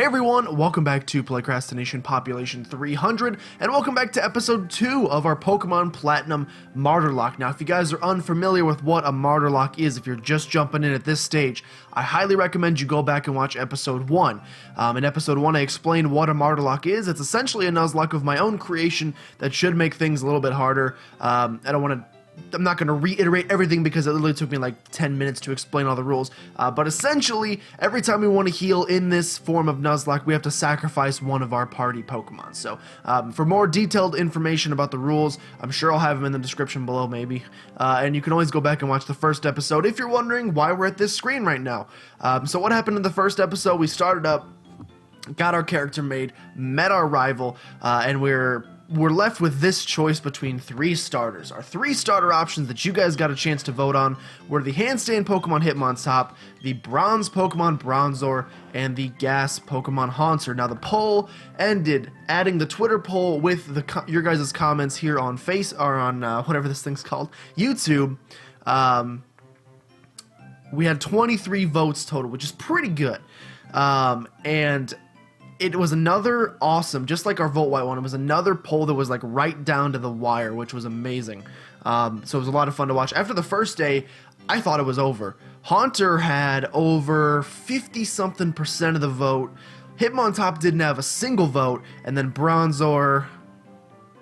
everyone, welcome back to PlaycrastiNation Population 300, and welcome back to episode 2 of our Pokemon Platinum MARTYRLOCKE. Now, if you guys are unfamiliar with what a MARTYRLOCKE is, if you're just jumping in at this stage, I highly recommend you go back and watch episode 1. In episode 1, I explained what a MARTYRLOCKE is. It's essentially a Nuzlocke of my own creation that should make things a little bit harder. I'm not going to reiterate everything because it literally took me like 10 minutes to explain all the rules, but essentially, every time we want to heal in this form of Nuzlocke, we have to sacrifice one of our party Pokemon. So, for more detailed information about the rules, I'm sure I'll have them in the description below, maybe, and you can always go back and watch the first episode if you're wondering why we're at this screen right now. So what happened in the first episode? We started up, got our character made, met our rival, and we're left with this choice between 3 starters. Our 3 starter options that you guys got a chance to vote on were the Handstand Pokemon Hitmontop, the Bronze Pokemon Bronzor, and the Gas Pokemon Haunter. Now the poll ended, adding the Twitter poll with your guys' comments here on whatever this thing's called, YouTube. We had 23 votes total, which is pretty good. And it was another awesome, just like our Vote White one, it was another poll that was like right down to the wire, which was amazing. So it was a lot of fun to watch. After the first day, I thought it was over. Haunter had over 50-something% of the vote. Hitmontop didn't have a single vote, and then Bronzor,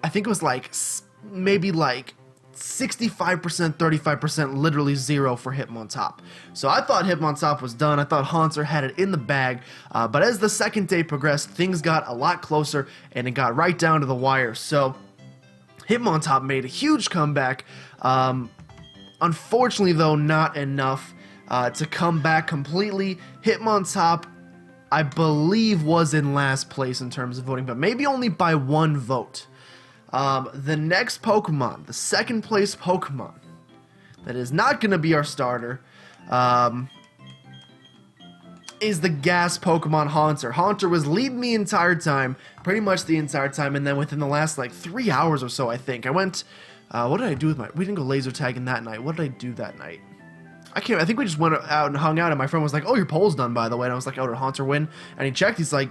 I think it was like maybe like 65%, 35%, literally 0 for Hitmontop. So I thought Hitmontop was done. I thought Haunter had it in the bag. But as the second day progressed, things got a lot closer and it got right down to the wire. So Hitmontop made a huge comeback. Unfortunately, though, not enough to come back completely. Hitmontop, I believe, was in last place in terms of voting, but maybe only by 1 vote. The next Pokemon, the second place Pokemon, that is not going to be our starter, is the Gas Pokemon Haunter. Haunter was leading the entire time, pretty much the entire time, and then within the last like 3 hours or so, I think, I went, what did I do with we didn't go laser tagging that night. What did I do that night? I think we just went out and hung out, and my friend was like, oh, your poll's done, by the way, and I was like, oh, did Haunter win? And he checked, he's like,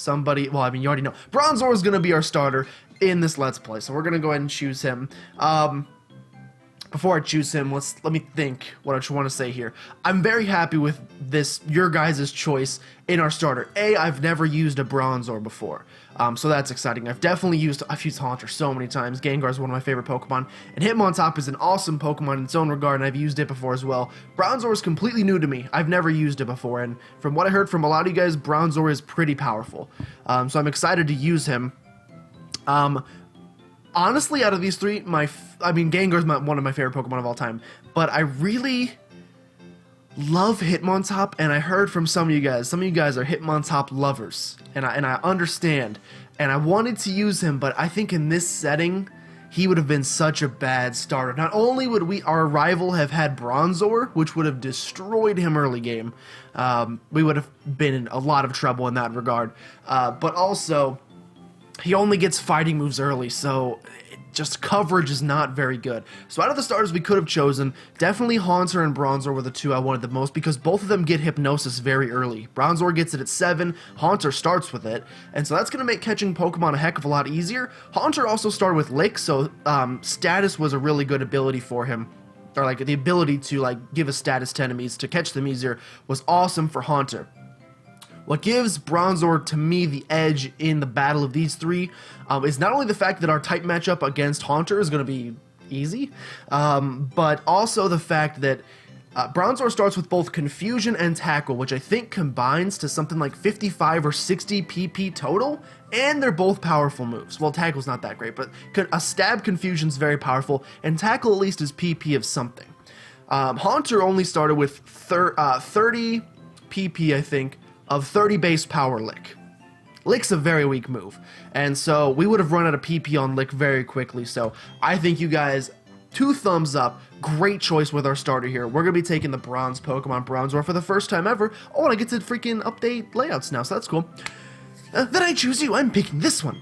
you already know. Bronzor is going to be our starter in this Let's Play, so we're going to go ahead and choose him. Before I choose him, let me think what I want to say here. I'm very happy with your guys' choice in our starter. I've never used a Bronzor before, so that's exciting. I've used Haunter so many times. Gengar is one of my favorite Pokemon, and Hitmontop is an awesome Pokemon in its own regard, and I've used it before as well. Bronzor is completely new to me. I've never used it before, and from what I heard from a lot of you guys, Bronzor is pretty powerful. So I'm excited to use him. Honestly, out of these 3, Gengar is one of my favorite Pokemon of all time, but I really love Hitmontop, and I heard from some of you guys are Hitmontop lovers, and I understand, and I wanted to use him, but I think in this setting, he would have been such a bad starter. Not only would our rival have had Bronzor, which would have destroyed him early game, we would have been in a lot of trouble in that regard, but also, he only gets fighting moves early, so just coverage is not very good. So out of the starters we could have chosen, definitely Haunter and Bronzor were the 2 I wanted the most because both of them get Hypnosis very early. Bronzor gets it at 7, Haunter starts with it, and so that's going to make catching Pokemon a heck of a lot easier. Haunter also started with Lick, so Status was a really good ability for him. Or like the ability to like give a status to enemies to catch them easier was awesome for Haunter. What gives Bronzor, to me, the edge in the battle of these 3 is not only the fact that our type matchup against Haunter is going to be easy, but also the fact that Bronzor starts with both Confusion and Tackle, which I think combines to something like 55 or 60 PP total, and they're both powerful moves. Well, Tackle's not that great, but a Stab Confusion's very powerful, and Tackle at least is PP of something. Haunter only started with 30 PP, I think, of 30 base power Lick. Lick's a very weak move, and so we would have run out of PP on Lick very quickly, so I think you guys, 2 thumbs up, great choice with our starter here. We're going to be taking the Bronze Pokemon Bronzor for the first time ever. Oh, and I get to freaking update layouts now, so that's cool. Then I choose you, I'm picking this one.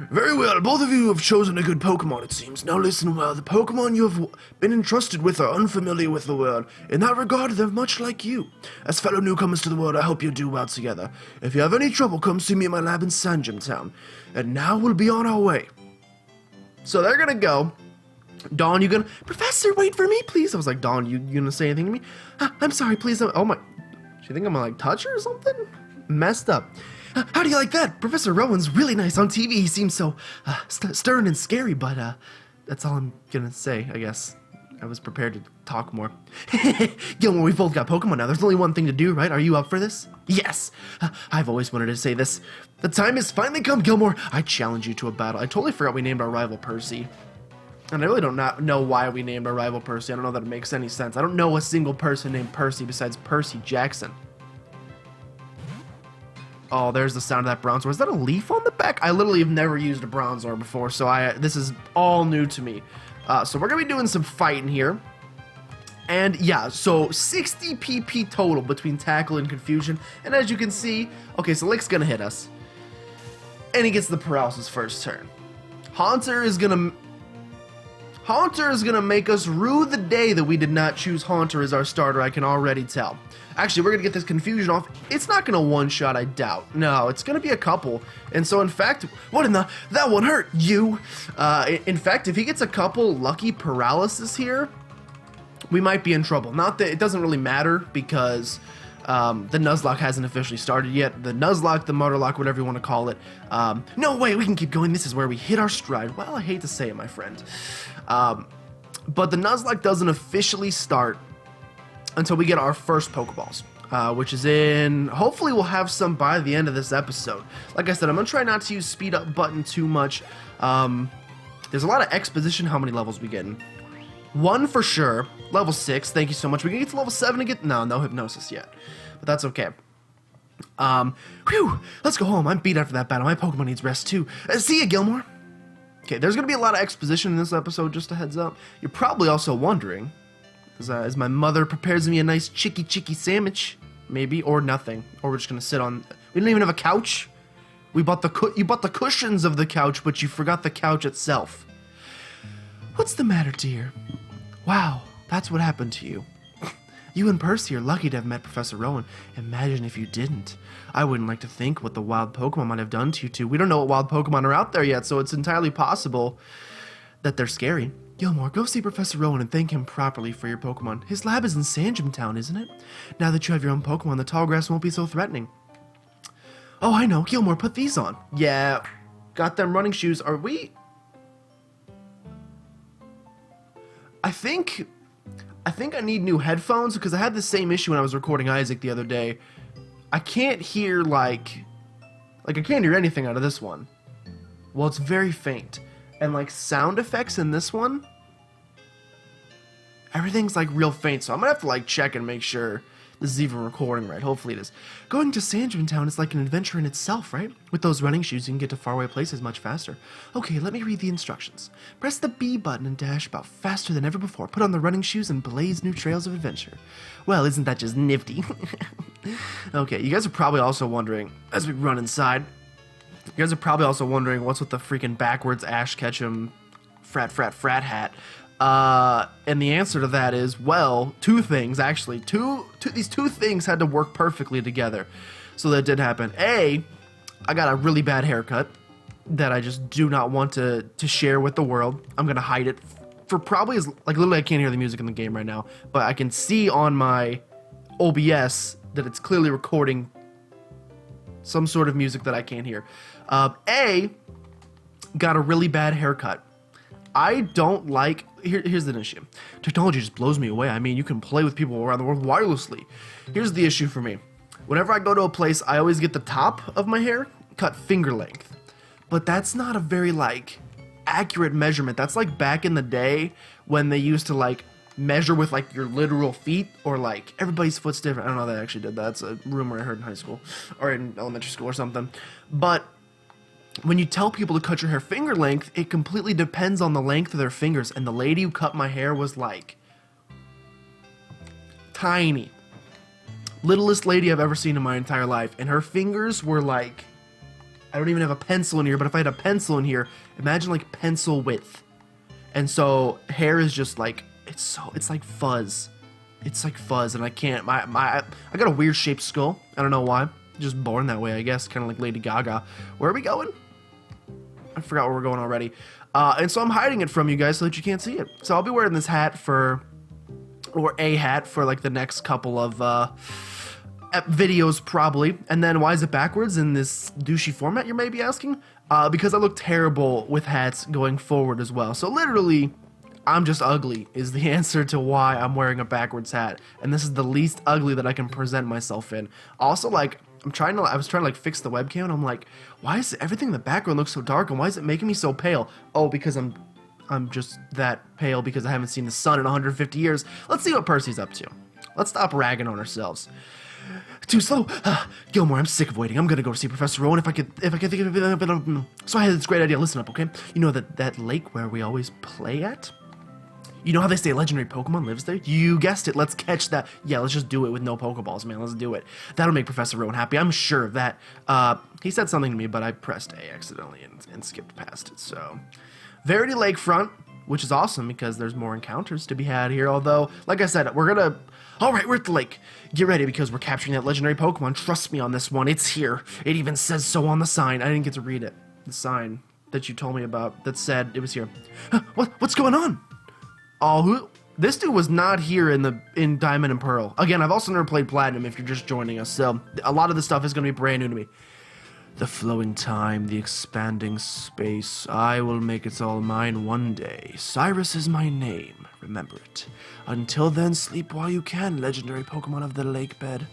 Very well, both of you have chosen a good Pokemon, it seems. Now listen well, the Pokemon you have been entrusted with are unfamiliar with the world. In that regard, they're much like you. As fellow newcomers to the world, I hope you do well together. If you have any trouble, come see me at my lab in Sanjum Town. And now we'll be on our way. So they're gonna go. Dawn, you gonna... Professor, wait for me, please. I was like, Dawn, you gonna say anything to me? I'm sorry, please. Oh my... Do you think I'm gonna, like, touch her or something? Messed up. How do you like that? Professor Rowan's really nice on TV. He seems so stern and scary, but that's all I'm gonna say, I guess. I was prepared to talk more. Gilmore, we've both got Pokemon now. There's only one thing to do, right? Are you up for this? Yes. I've always wanted to say this. The time has finally come, Gilmore. I challenge you to a battle. I totally forgot we named our rival Percy. And I really don't know why we named our rival Percy. I don't know that it makes any sense. I don't know a single person named Percy besides Percy Jackson. Oh, there's the sound of that Bronzor. Is that a leaf on the back? I literally have never used a Bronzor before, so this is all new to me. So we're going to be doing some fighting here. And yeah, so 60 PP total between Tackle and Confusion. And as you can see, okay, so Lick's going to hit us. And he gets the Paralysis first turn. Haunter is going to make us rue the day that we did not choose Haunter as our starter, I can already tell. Actually, we're going to get this Confusion off. It's not going to one-shot, I doubt. No, it's going to be a couple. And so, in fact, what in the... That one hurt, you! In fact, if he gets a couple lucky Paralysis here, we might be in trouble. Not that it doesn't really matter, because the Nuzlocke hasn't officially started yet. The Nuzlocke, the Martyrlocke, whatever you want to call it. No way, we can keep going. This is where we hit our stride. Well, I hate to say it, my friend. But the Nuzlocke doesn't officially start until we get our first Pokeballs, which is in... Hopefully we'll have some by the end of this episode. Like I said, I'm going to try not to use speed up button too much. There's a lot of exposition. How many levels we getting? 1 for sure. Level 6. Thank you so much. We can get to level 7 and get... No hypnosis yet. But that's okay. Whew. Let's go home. I'm beat after that battle. My Pokemon needs rest too. See ya, Gilmore. Okay, there's going to be a lot of exposition in this episode, just a heads up. You're probably also wondering... As my mother prepares me a nice chicky sandwich, maybe, or nothing, or we're just gonna sit on. We don't even have a couch. You bought the cushions of the couch, but you forgot the couch itself. What's the matter, dear? Wow, that's what happened to you. You and Percy are lucky to have met Professor Rowan. Imagine if you didn't. I wouldn't like to think what the wild Pokemon might have done to you two. We don't know what wild Pokemon are out there yet, so it's entirely possible that they're scary. Gilmore, go see Professor Rowan and thank him properly for your Pokemon. His lab is in Sanjum Town, isn't it? Now that you have your own Pokemon, the tall grass won't be so threatening. Oh, I know. Gilmore, put these on. Yeah, got them running shoes. Are we... I think I need new headphones because I had the same issue when I was recording Isaac the other day. I can't hear, like I can't hear anything out of this one. Well, it's very faint. And, like, sound effects in this one, everything's, like, real faint. So I'm gonna have to, like, check and make sure this is even recording right. Hopefully it is. Going to Sanjum Town is like an adventure in itself, right? With those running shoes, you can get to faraway places much faster. Okay, let me read the instructions. Press the B button and dash about faster than ever before. Put on the running shoes and blaze new trails of adventure. Well, isn't that just nifty? Okay, you guys are probably also wondering, as we run inside... You guys are probably also wondering what's with the freaking backwards Ash Ketchum frat hat. And the answer to that is, well, two things, actually. These two things had to work perfectly together. So that did happen. A, I got a really bad haircut that I just do not want to share with the world. I'm going to hide it for probably literally I can't hear the music in the game right now. But I can see on my OBS that it's clearly recording some sort of music that I can't hear. A, got a really bad haircut. I don't like... Here's the issue. Technology just blows me away. I mean, you can play with people around the world wirelessly. Here's the issue for me. Whenever I go to a place, I always get the top of my hair cut finger length. But that's not a very, accurate measurement. That's like back in the day when they used to, measure with, your literal feet, or, everybody's foot's different. I don't know if they actually did that. That's a rumor I heard in high school, or in elementary school or something. But when you tell people to cut your hair finger length, it completely depends on the length of their fingers. And the lady who cut my hair was, tiny. Littlest lady I've ever seen in my entire life. And her fingers were, I don't even have a pencil in here, but if I had a pencil in here, imagine like pencil width. And so hair is just like, it's like fuzz. It's like fuzz, and I can't, I got a weird shaped skull. I don't know why. Just born that way, I guess, kind of like Lady Gaga. Where are we going? I forgot where we're going already. And so I'm hiding it from you guys so that you can't see it. So I'll be wearing this hat for like the next couple of videos probably. And then why is it backwards in this douchey format, you may be asking? Because I look terrible with hats going forward as well. So literally, I'm just ugly is the answer to why I'm wearing a backwards hat. And this is the least ugly that I can present myself in. Also, like, I was trying to like fix the webcam, and I'm like, why is everything in the background look so dark, and why is it making me so pale? Oh, because I'm just that pale because I haven't seen the sun in 150 years. Let's see what Percy's up to. Let's stop ragging on ourselves. Too slow. Gilmore, I'm sick of waiting. I'm gonna go see Professor Rowan if I could think of it. So I had this great idea. Listen up, okay? You know that lake where we always play at? You know how they say legendary Pokemon lives there? You guessed it. Let's catch that. Yeah, let's just do it with no Pokeballs, man. Let's do it. That'll make Professor Rowan happy. I'm sure of that. He said something to me, but I pressed A accidentally and skipped past it. So, Verity Lakefront, which is awesome because there's more encounters to be had here. Although, like I said, all right, we're at the lake. Get ready because we're capturing that legendary Pokemon. Trust me on this one. It's here. It even says so on the sign. I didn't get to read it. The sign that you told me about that said it was here. What's going on? Oh, this dude was not here in Diamond and Pearl. Again, I've also never played Platinum if you're just joining us, so a lot of this stuff is going to be brand new to me. The flowing time, the expanding space, I will make it all mine one day. Cyrus is my name, remember it. Until then, sleep while you can, legendary Pokemon of the lake bed.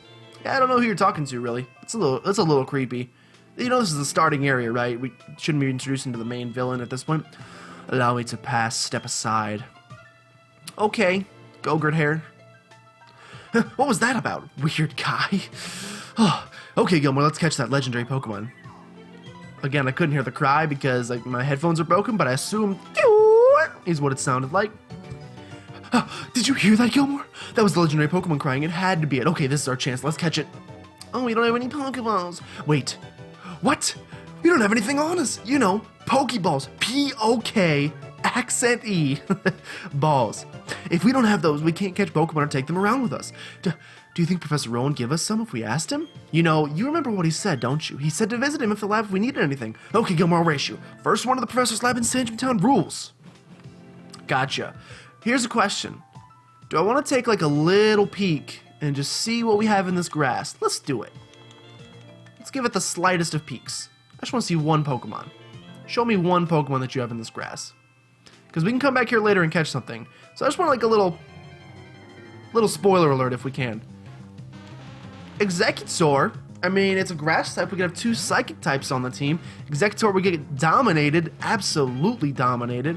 Yeah, I don't know who you're talking to, really. It's a little creepy. You know, this is the starting area, right? We shouldn't be introducing to the main villain at this point. Allow me to pass, step aside. Okay, Gogurt hair. What was that about, weird guy? Oh, okay, Gilmore, let's catch that legendary Pokemon. Again, I couldn't hear the cry because like my headphones are broken, but I assume is what it sounded like. Did you hear that, Gilmore? That was the legendary Pokemon crying. It had to be it. Okay, this is our chance. Let's catch it. Oh, we don't have any Pokeballs. Wait, what? We don't have anything on us. You know, Pokeballs. P-O-K accent E balls. If we don't have those, we can't catch Pokemon or take them around with us. Do you think Professor Rowan would give us some if we asked him? You know, you remember what he said, don't you? He said to visit him at the lab if we needed anything. Okay, Gilmore, I'll race you. First one to the professor's lab in Sandgem Town rules. Gotcha. Here's a question. Do I want to take like a little peek and just see what we have in this grass? Let's do it. Let's give it the slightest of peeks. I just want to see one Pokemon. Show me one Pokemon that you have in this grass. Because we can come back here later and catch something. So I just want like a little spoiler alert if we can. Executor. I mean, it's a grass type. We can have two psychic types on the team. Executor, we get dominated. Absolutely dominated.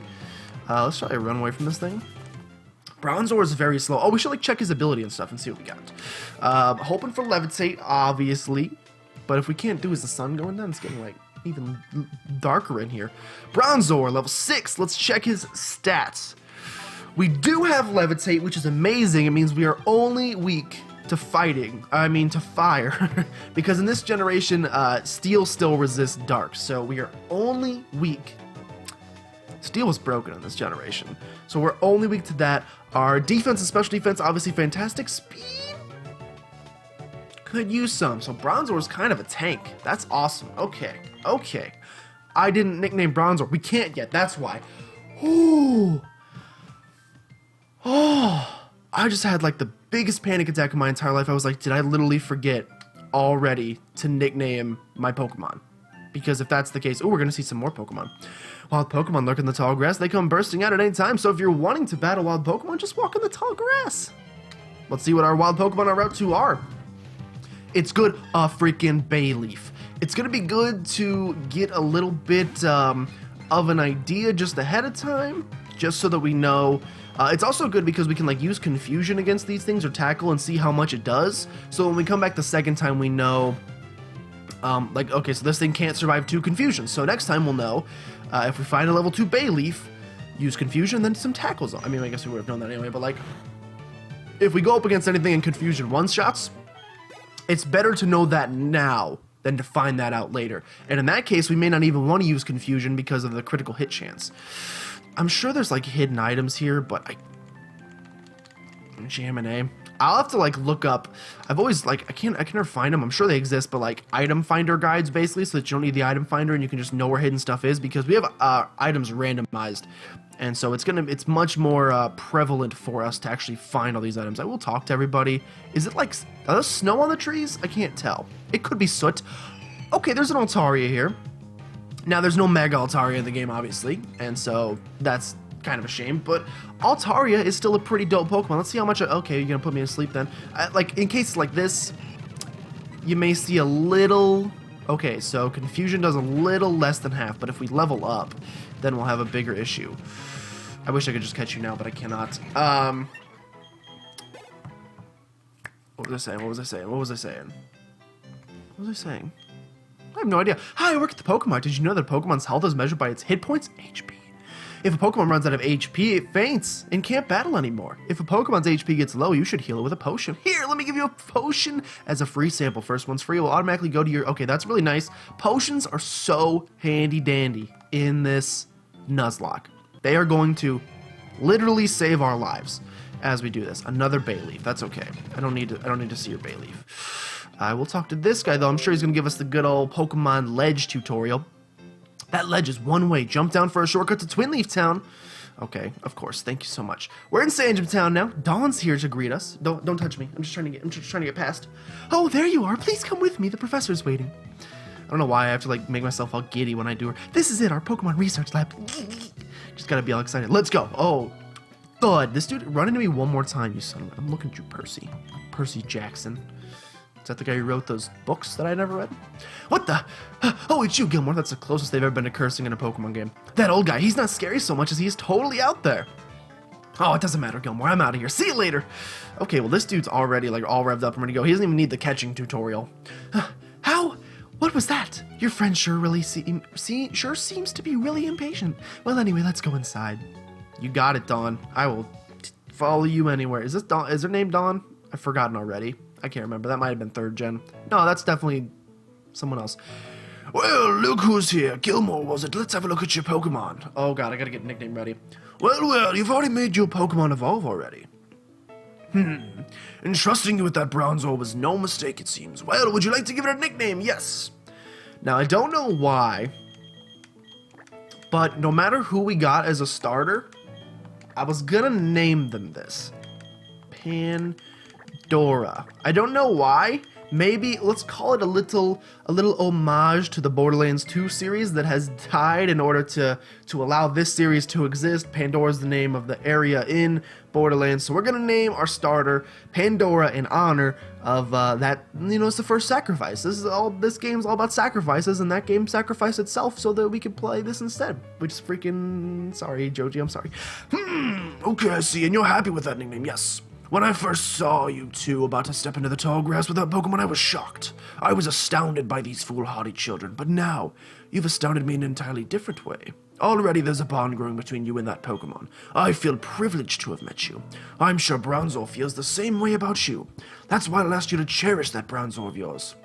Let's try to run away from this thing. Bronzor is very slow. Oh, we should like check his ability and stuff and see what we got. Hoping for Levitate, obviously. But if we can't do, is the sun going down? It's getting like even darker in here. Bronzor, level 6. Let's check his stats. We do have Levitate, which is amazing. It means we are only weak to fighting. I mean, to fire. Because in this generation, Steel still resists Dark. So we are only weak. Steel was broken in this generation. So we're only weak to that. Our defense and special defense, obviously fantastic. Speed could use some. So Bronzor is kind of a tank. That's awesome. Okay. Okay. I didn't nickname Bronzor. We can't yet. That's why. Ooh. Oh. I just had like the biggest panic attack in my entire life. I was like, did I literally forget already to nickname my Pokemon? Because if that's the case, oh, we're going to see some more Pokemon. Wild Pokemon lurk in the tall grass. They come bursting out at any time. So if you're wanting to battle wild Pokemon, just walk in the tall grass. Let's see what our wild Pokemon on Route 2 are. It's good, a freaking Bayleaf. It's going to be good to get a little bit of an idea just ahead of time, just so that we know. It's also good because we can like use confusion against these things or tackle and see how much it does. So when we come back the second time, we know, like, okay, so this thing can't survive 2 confusions. So next time we'll know if we find a level 2 Bayleaf, use confusion, then some tackles. I mean, I guess we would have known that anyway, but like, if we go up against anything in confusion one-shots, it's better to know that now than to find that out later. And in that case, we may not even want to use confusion because of the critical hit chance. I'm sure there's like hidden items here, but Jam and A. I'll have to like look up. I've always like I can never find them. I'm sure they exist, but like item finder guides basically, so that you don't need the item finder and you can just know where hidden stuff is, because we have items randomized, and so it's much more prevalent for us to actually find all these items. I will talk to everybody. Is it like are there snow on the trees? I can't tell. It could be soot. Okay, there's an Altaria here. Now there's no Mega Altaria in the game, obviously, and so that's kind of a shame, but Altaria is still a pretty dope Pokemon. Let's see how much. Okay, you're gonna put me to sleep then. Like in cases like this, you may see a little. Okay, so confusion does a little less than half, but if we level up, then we'll have a bigger issue. I wish I could just catch you now, but I cannot. What was I saying? What was I saying? What was I saying? What was I saying? I have no idea. Hi, I work at the Pokemon. Did you know that Pokemon's health is measured by its hit points? HP. If a Pokemon runs out of HP, it faints and can't battle anymore. If a Pokemon's HP gets low, you should heal it with a potion. Here, let me give you a potion as a free sample. First one's free. Will automatically go to your... Okay, that's really nice. Potions are so handy-dandy in this Nuzlocke. They are going to literally save our lives as we do this. Another Bayleaf. That's okay. I don't need to see your Bayleaf. I will talk to this guy, though. I'm sure he's going to give us the good old Pokemon Ledge tutorial. That ledge is one way. Jump down for a shortcut to Twinleaf Town. Okay, of course. Thank you so much. We're in Sandgem Town now. Dawn's here to greet us. Don't touch me. I'm just trying to get past. Oh, there you are. Please come with me. The professor's waiting. I don't know why I have to like make myself all giddy when I do her. This is it, our Pokemon research lab. Just gotta be all excited. Let's go. Oh, thud. This dude, run into me one more time, you son of a... I'm looking at you, Percy. Percy Jackson. Is that the guy who wrote those books that I never read? What the? Oh, it's you, Gilmore. That's the closest they've ever been to cursing in a Pokemon game. That old guy, he's not scary so much as he's totally out there. Oh, it doesn't matter, Gilmore. I'm out of here. See you later. Okay, well, this dude's already, like, all revved up and ready to go. He doesn't even need the catching tutorial. How? What was that? Your friend sure seems to be really impatient. Well, anyway, let's go inside. You got it, Dawn. I will follow you anywhere. Is this Dawn? Is her name Dawn? I've forgotten already. I can't remember. That might have been 3rd gen. No, that's definitely someone else. Well, look who's here. Gilmore, was it? Let's have a look at your Pokemon. Oh, God, I gotta get a nickname ready. Well, you've already made your Pokemon evolve already. Entrusting you with that Bronzor was no mistake, it seems. Well, would you like to give it a nickname? Yes. Now, I don't know why, but no matter who we got as a starter, I was gonna name them this. Pandora. I don't know why. Maybe let's call it a little homage to the Borderlands 2 series that has died in order to allow this series to exist. Pandora's the name of the area in Borderlands, so we're gonna name our starter Pandora in honor of that. You know, it's the first sacrifice. This game's all about sacrifices, and that game sacrificed itself so that we could play this instead. Which is freaking sorry, Joji. I'm sorry. Okay, I see, and you're happy with that nickname, yes. When I first saw you two about to step into the tall grass with that Pokemon, I was shocked. I was astounded by these foolhardy children, but now, you've astounded me in an entirely different way. Already there's a bond growing between you and that Pokemon. I feel privileged to have met you. I'm sure Bronzor feels the same way about you. That's why I'll ask you to cherish that Bronzor of yours.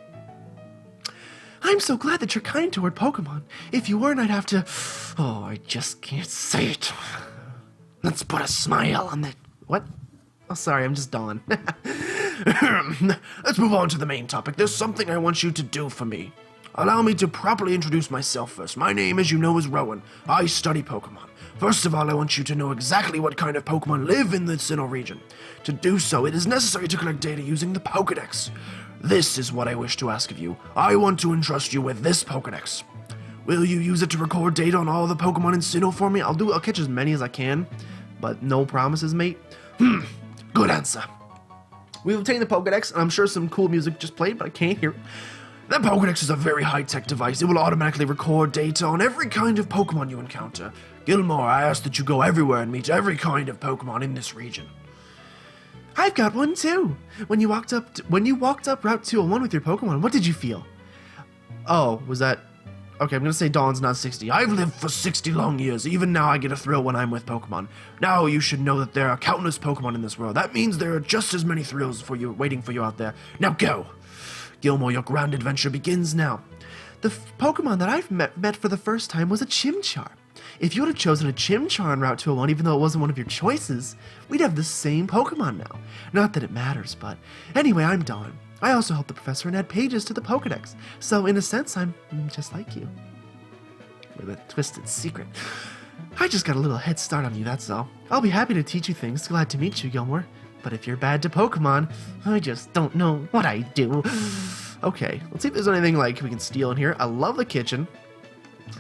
I'm so glad that you're kind toward Pokemon. If you weren't, I'd have to... Oh, I just can't say it. Let's put a smile on that... What? Oh, sorry, I'm just Dawn. Let's move on to the main topic. There's something I want you to do for me. Allow me to properly introduce myself first. My name, as you know, is Rowan. I study Pokemon. First of all, I want you to know exactly what kind of Pokemon live in the Sinnoh region. To do so, it is necessary to collect data using the Pokedex. This is what I wish to ask of you. I want to entrust you with this Pokedex. Will you use it to record data on all the Pokemon in Sinnoh for me? I'll catch as many as I can, but no promises, mate. Good answer. We've obtained the Pokedex, and I'm sure some cool music just played, but I can't hear it. That Pokedex is a very high-tech device. It will automatically record data on every kind of Pokemon you encounter. Gilmore, I ask that you go everywhere and meet every kind of Pokemon in this region. I've got one too. When you walked up Route 201 with your Pokemon, what did you feel? Oh, was that... Okay, I'm gonna say Dawn's not 60. I've lived for 60 long years. Even now I get a thrill when I'm with Pokemon. Now you should know that there are countless Pokemon in this world. That means there are just as many thrills for you waiting for you out there. Now go! Gilmore, your grand adventure begins now. The Pokemon that I've met for the first time was a Chimchar. If you would have chosen a Chimchar en Route 201, even though it wasn't one of your choices, we'd have the same Pokemon now. Not that it matters, but anyway, I'm Dawn. I also helped the professor and add pages to the Pokedex, so in a sense, I'm just like you. With a twisted secret. I just got a little head start on you, that's all. I'll be happy to teach you things. Glad to meet you, Gilmore. But if you're bad to Pokemon, I just don't know what I do. Okay, let's see if there's anything like we can steal in here. I love the kitchen.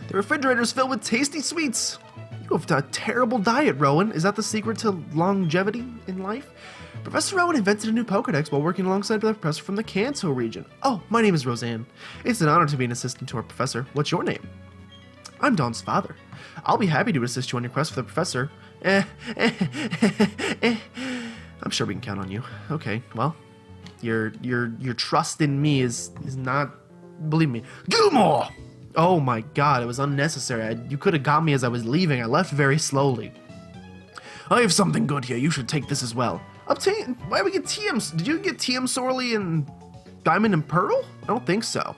The refrigerator's filled with tasty sweets. You have a terrible diet, Rowan. Is that the secret to longevity in life? Professor Rowan invented a new Pokedex while working alongside the professor from the Kanto region. Oh, my name is Roseanne. It's an honor to be an assistant to our professor. What's your name? I'm Dawn's father. I'll be happy to assist you on your quest for the professor. I'm sure we can count on you. Okay, well, your trust in me is not, believe me. Gilmore! Oh my god, it was unnecessary. You could have got me as I was leaving. I left very slowly. I have something good here. You should take this as well. Obtain. Why do we get TM? Did you get TM Sorely and Diamond and Pearl? I don't think so.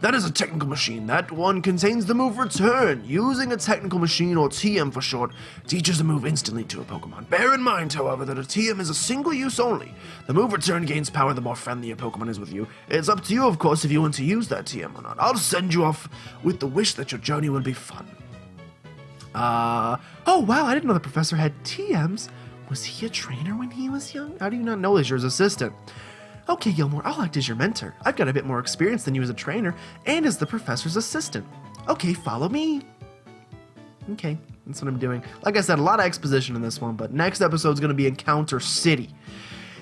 That is a technical machine. That one contains the move Return. Using a technical machine, or TM for short, teaches a move instantly to a Pokemon. Bear in mind, however, that a TM is a single use only. The move Return gains power the more friendly a Pokemon is with you. It's up to you, of course, if you want to use that TM or not. I'll send you off with the wish that your journey will be fun. Oh wow, I didn't know the professor had TMs. Was he a trainer when he was young? How do you not know this? You're his assistant. Okay, Gilmore, I'll act as your mentor. I've got a bit more experience than you as a trainer, and as the professor's assistant. Okay, follow me. Okay, that's what I'm doing. Like I said, a lot of exposition in this one, but next episode's gonna be Encounter City.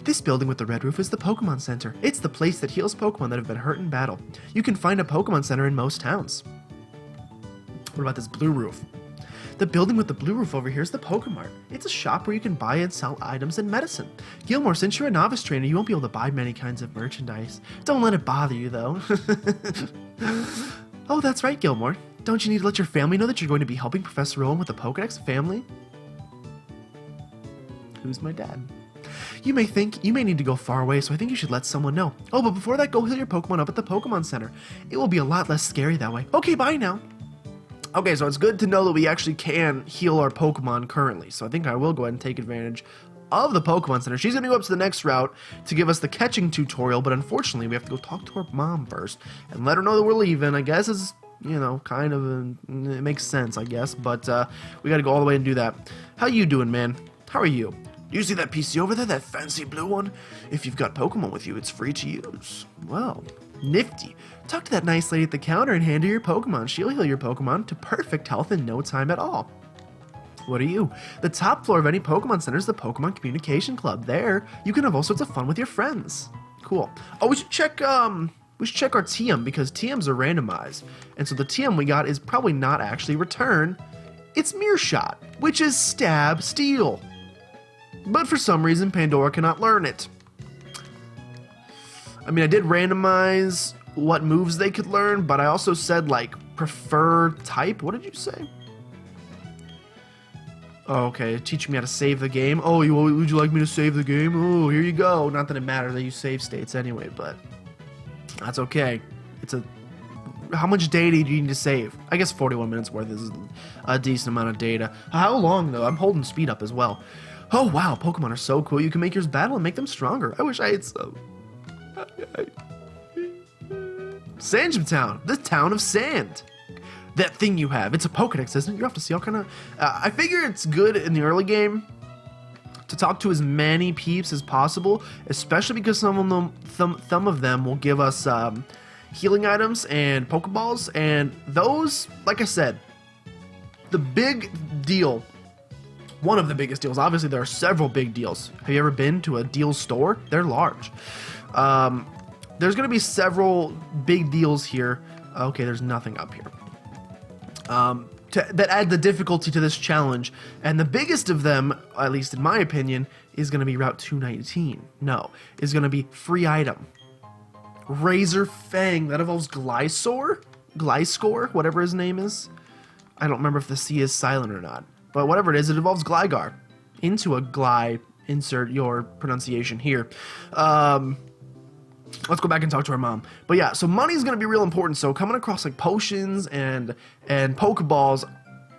This building with the red roof is the Pokemon Center. It's the place that heals Pokemon that have been hurt in battle. You can find a Pokemon Center in most towns. What about this blue roof? The building with the blue roof over here is the Pokemart. It's a shop where you can buy and sell items and medicine. Gilmore, since you're a novice trainer, you won't be able to buy many kinds of merchandise. Don't let it bother you, though. Oh, that's right, Gilmore. Don't you need to let your family know that you're going to be helping Professor Rowan with the Pokedex family? Who's my dad? You may need to go far away, so I think you should let someone know. Oh, but before that, go heal your Pokemon up at the Pokemon Center. It will be a lot less scary that way. Okay, bye now. Okay, so it's good to know that we actually can heal our Pokemon currently. So I think I will go ahead and take advantage of the Pokemon Center. She's going to go up to the next route to give us the catching tutorial, but unfortunately we have to go talk to her mom first and let her know that we're leaving. I guess it's, you know, kind of, it makes sense, I guess, but we got to go all the way and do that. How you doing, man? How are you? Do you see that PC over there, that fancy blue one? If you've got Pokemon with you, it's free to use. Well, nifty. Talk to that nice lady at the counter and hand her your Pokemon. She'll heal your Pokemon to perfect health in no time at all. What are you? The top floor of any Pokemon Center is the Pokemon Communication Club. There, you can have all sorts of fun with your friends. Cool. Oh, we should check our TM, because TMs are randomized. And so the TM we got is probably not actually Return. It's Mirror Shot, which is Stab Steel. But for some reason, Pandora cannot learn it. I mean, I did randomize what moves they could learn, but I also said, like, prefer type. What did you say? Oh, okay, teaching me how to save the game. Oh, would you like me to save the game? Oh, here you go. Not that it matters that you save states anyway, but that's okay. How much data do you need to save? I guess 41 minutes worth is a decent amount of data. How long, though? I'm holding speed up as well. Oh, wow, Pokemon are so cool. You can make yours battle and make them stronger. I wish I had some. Sandgem Town, the town of sand. That thing you have, it's a Pokedex, isn't it? You have to see all kind of... I figure it's good in the early game to talk to as many peeps as possible, especially because some of them will give us healing items and Pokeballs, and those, like I said, the big deal, one of the biggest deals, obviously there are several big deals. Have you ever been to a deal store? They're large. There's going to be several big deals here. Okay, there's nothing up here. That add the difficulty to this challenge, and the biggest of them, at least in my opinion, is going to be Route 219. No, is going to be free item. Razor Fang, that involves Gliscor, whatever his name is. I don't remember if the C is silent or not, but whatever it is, it involves Gligar. Into a Gly, insert your pronunciation here. let's go back and talk to our mom. But yeah, so money's gonna be real important. So coming across like potions and Pokeballs,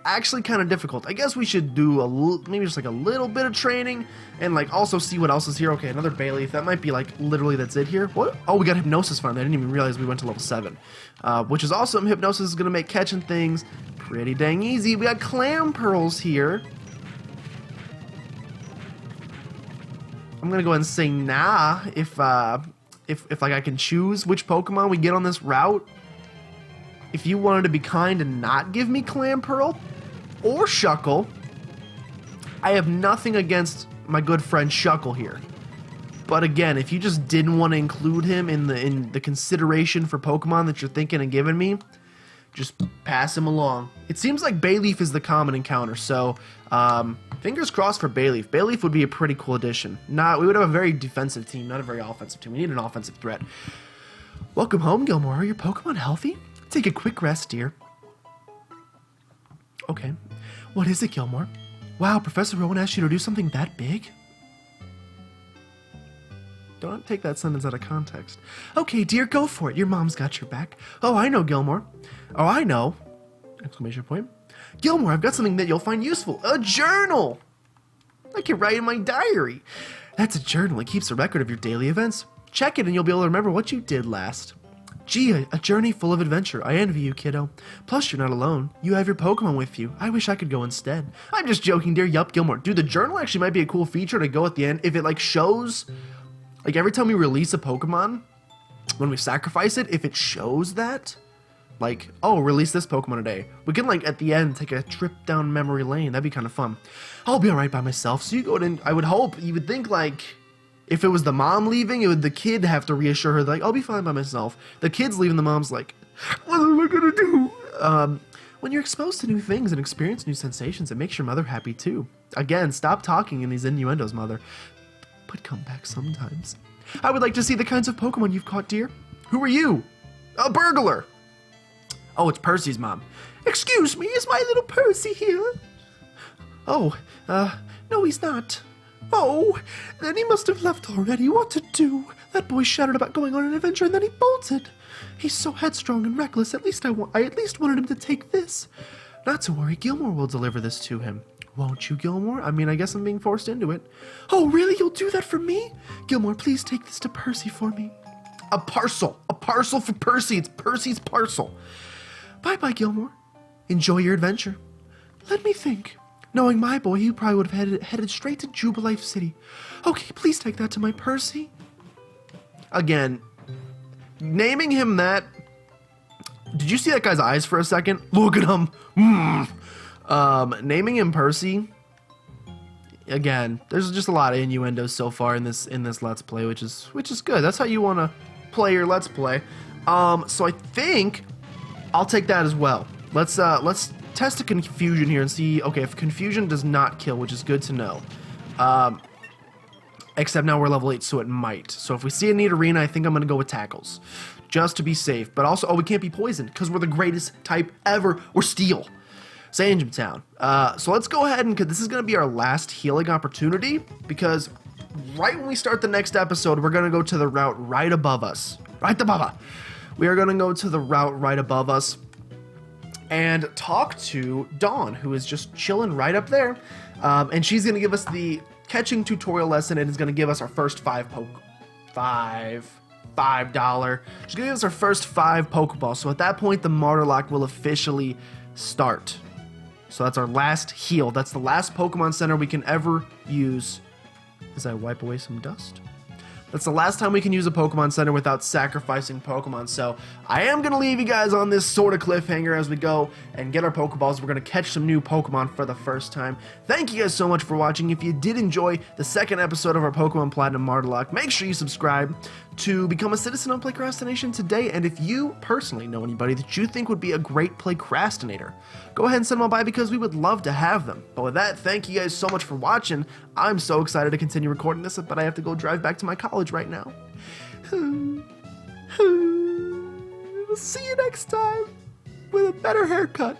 actually kind of difficult. I guess we should do maybe just like a little bit of training and like also see what else is here. Okay, another Bayleaf. That might be like literally that's it here. What? Oh, we got Hypnosis finally. I didn't even realize we went to level 7, which is awesome. Hypnosis is gonna make catching things pretty dang easy. We got Clam Pearls here. I'm gonna go ahead and say nah if like I can choose which Pokemon we get on this route. If you wanted to be kind and not give me Clam Pearl or Shuckle, I have nothing against my good friend Shuckle here. But again, if you just didn't want to include him in the consideration for Pokemon that you're thinking of giving me, just pass him along. It seems like Bayleaf is the common encounter, so fingers crossed for Bayleaf. Bayleaf would be a pretty cool addition. We would have a very defensive team, not a very offensive team. We need an offensive threat. Welcome home, Gilmore. Are your Pokemon healthy? Take a quick rest, dear. Okay. What is it, Gilmore? Wow, Professor Rowan asked you to do something that big? Don't take that sentence out of context. Okay, dear, go for it. Your mom's got your back. Oh, I know, Gilmore. Oh, I know. Exclamation point. Gilmore, I've got something that you'll find useful. A journal! I can write in my diary. That's a journal. It keeps a record of your daily events. Check it and you'll be able to remember what you did last. Gee, a journey full of adventure. I envy you, kiddo. Plus, you're not alone. You have your Pokemon with you. I wish I could go instead. I'm just joking, dear. Yup, Gilmore. Dude, the journal actually might be a cool feature to go at the end. If it, like, shows... Like, every time we release a Pokemon, when we sacrifice it, if it shows that... Like, oh, release this Pokemon today. We can, like, at the end, take a trip down memory lane. That'd be kind of fun. I'll be alright by myself. So you go in... I would hope... You would think, like... If it was the mom leaving, it would the kid have to reassure her, like, I'll be fine by myself. The kid's leaving, the mom's like, what am I gonna do? When you're exposed to new things and experience new sensations, it makes your mother happy too. Again, stop talking in these innuendos, mother. But come back sometimes. I would like to see the kinds of Pokemon you've caught, dear. Who are you? A burglar. Oh, it's Percy's mom. Excuse me, is my little Percy here? Oh, no, he's not. Oh, then he must have left already. What to do? That boy shouted about going on an adventure and then he bolted. He's so headstrong and reckless. At least I at least wanted him to take this. Not to worry, Gilmore will deliver this to him. Won't you, Gilmore? I mean, I guess I'm being forced into it. Oh, really? You'll do that for me? Gilmore, please take this to Percy for me. A parcel. A parcel for Percy. It's Percy's parcel. Bye-bye, Gilmore. Enjoy your adventure. Let me think. Knowing my boy, he probably would have headed straight to Jubilife City. Okay, please take that to my Percy. Again, naming him that... Did you see that guy's eyes for a second? Look at him. Naming him Percy... Again, there's just a lot of innuendos so far in this Let's Play, which is good. That's how you want to play your Let's Play. So I think I'll take that as well. Let's test a confusion here and see, okay, if confusion does not kill, which is good to know. Except now we're level 8, so it might. So if we see a neat arena, I think I'm going to go with tackles. Just to be safe. But also, oh, we can't be poisoned, because we're the greatest type ever. We're steel. Sandgem Town. So let's go ahead and, because this is going to be our last healing opportunity, because right when we start the next episode, we're going to go to the route right above us. Right above us. We are going to go to the route right above us and talk to Dawn, who is just chilling right up there. And she's going to give us the catching tutorial lesson and is going to give us our first $5. She's going to give us our first 5 Pokeballs. So at that point, the Martyrlock will officially start. So that's our last heal. That's the last Pokemon Center we can ever use. As I wipe away some dust. That's the last time we can use a Pokemon Center without sacrificing Pokemon. So I am going to leave you guys on this sort of cliffhanger as we go and get our Pokeballs. We're going to catch some new Pokemon for the first time. Thank you guys so much for watching. If you did enjoy the second episode of our Pokemon Platinum MARTYRLOCKE, make sure you subscribe to become a citizen on PlaycrastiNation today. And if you personally know anybody that you think would be a great Playcrastinator, go ahead and send them on by because we would love to have them. But with that, thank you guys so much for watching. I'm so excited to continue recording this, but I have to go drive back to my college right now. We'll see you next time with a better haircut.